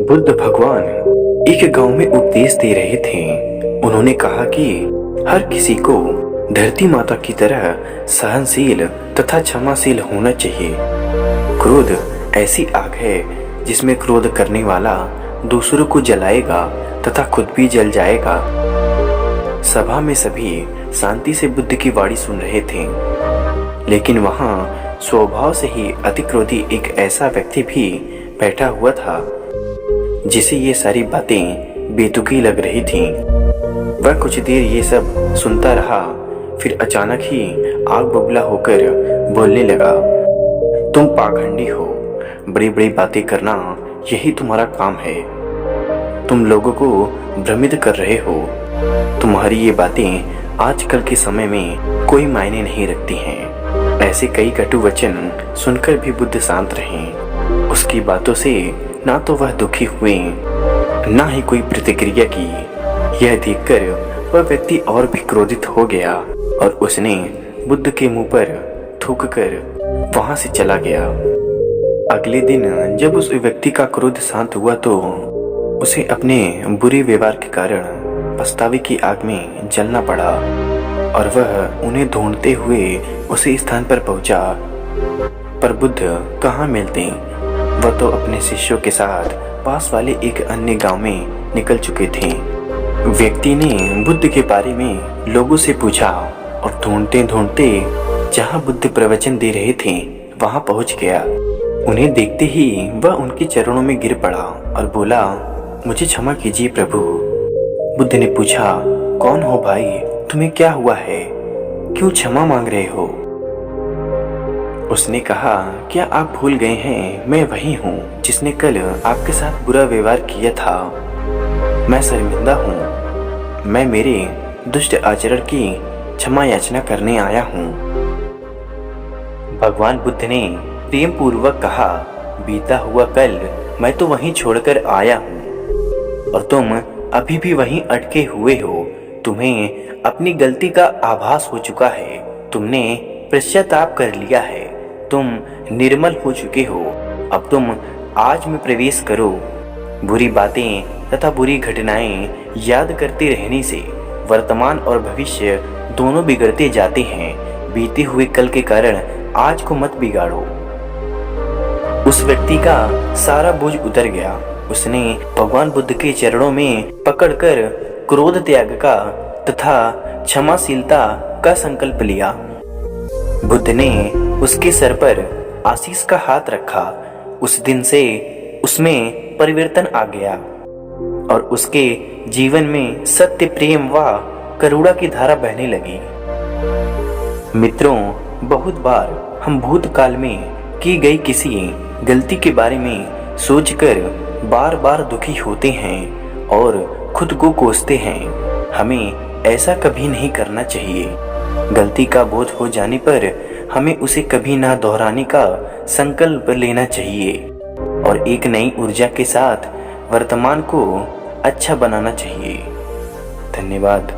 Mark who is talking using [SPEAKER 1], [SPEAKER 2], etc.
[SPEAKER 1] बुद्ध भगवान एक गांव में उपदेश दे रहे थे। उन्होंने कहा कि हर किसी को धरती माता की तरह सहनशील तथा क्षमाशील होना चाहिए। क्रोध ऐसी आग है जिसमें क्रोध करने वाला दूसरों को जलाएगा तथा खुद भी जल जाएगा। सभा में सभी शांति से बुद्ध की वाणी सुन रहे थे, लेकिन वहां स्वभाव से ही अतिक्रोधी एक ऐसा व्यक्ति भी बैठा हुआ था जिसे ये सारी बातें बेतुकी लग रही थीं। वह कुछ देर ये सब सुनता रहा, फिर अचानक ही आग बबूला होकर बोलने लगा, तुम पाखंडी हो, बड़ी बड़ी बातें करना यही तुम्हारा काम है। तुम लोगों को भ्रमित कर रहे हो। तुम्हारी ये बातें आजकल के समय में कोई मायने नहीं रखती हैं। ऐसे कई कटु वचन सुनकर भी बुद्ध शांत रहे। उसकी बातों से ना तो वह दुखी हुए, ना ही कोई प्रतिक्रिया की। यह देखकर वह व्यक्ति और भी क्रोधित हो गया और उसने बुद्ध के मुंह पर थूककर वहां से चला गया। अगले दिन जब उस व्यक्ति का क्रोध शांत हुआ तो उसे अपने बुरे व्यवहार के कारण पछतावे की आग में जलना पड़ा और वह उन्हें ढूंढते हुए उसी स्थान पर पहुंचा। पर बुद्ध कहाँ मिलते? वह तो अपने शिष्यों के साथ पास वाले एक अन्य गांव में निकल चुके थे। व्यक्ति ने बुद्ध के बारे में लोगों से पूछा और ढूंढते ढूंढते जहां बुद्ध प्रवचन दे रहे थे वहां पहुंच गया। उन्हें देखते ही वह उनके चरणों में गिर पड़ा और बोला, मुझे क्षमा कीजिए प्रभु। बुद्ध ने पूछा, कौन हो भाई, तुम्हें क्या हुआ है, क्यों क्षमा मांग रहे हो? उसने कहा, क्या आप भूल गए हैं, मैं वही हूँ जिसने कल आपके साथ बुरा व्यवहार किया था। मैं शर्मिंदा हूँ, मैं मेरे दुष्ट आचरण की क्षमा याचना करने आया हूँ। भगवान बुद्ध ने प्रेम पूर्वक कहा, बीता हुआ कल मैं तो वहीं छोड़कर आया हूँ और तुम अभी भी वहीं अटके हुए हो। तुम्हें अपनी गलती का आभास हो चुका है, तुमने पश्चाताप कर लिया है, तुम निर्मल हो चुके हो। अब तुम आज में प्रवेश करो। बुरी बातें तथा बुरी घटनाएं याद करते रहने से वर्तमान और भविष्य दोनों बिगड़ते जाते हैं। बीते हुए कल के कारण आज को मत बिगाड़ो। उस व्यक्ति का सारा बोझ उतर गया। उसने भगवान बुद्ध के चरणों में पकड़कर क्रोध त्याग का तथा क्षमाशीलता का संकल्प लिया। बुद्ध ने उसके सर पर आशीष का हाथ रखा। उस दिन से उसमें परिवर्तन आ गया और उसके जीवन में सत्य, प्रेम व करुणा की धारा बहने लगी। मित्रों, बहुत बार हम भूतकाल में की गई किसी गलती के बारे में सोचकर बार बार दुखी होते हैं और खुद को कोसते हैं। हमें ऐसा कभी नहीं करना चाहिए। गलती का बोध हो जाने पर हमें उसे कभी ना दोहराने का संकल्प लेना चाहिए और एक नई ऊर्जा के साथ वर्तमान को अच्छा बनाना चाहिए। धन्यवाद।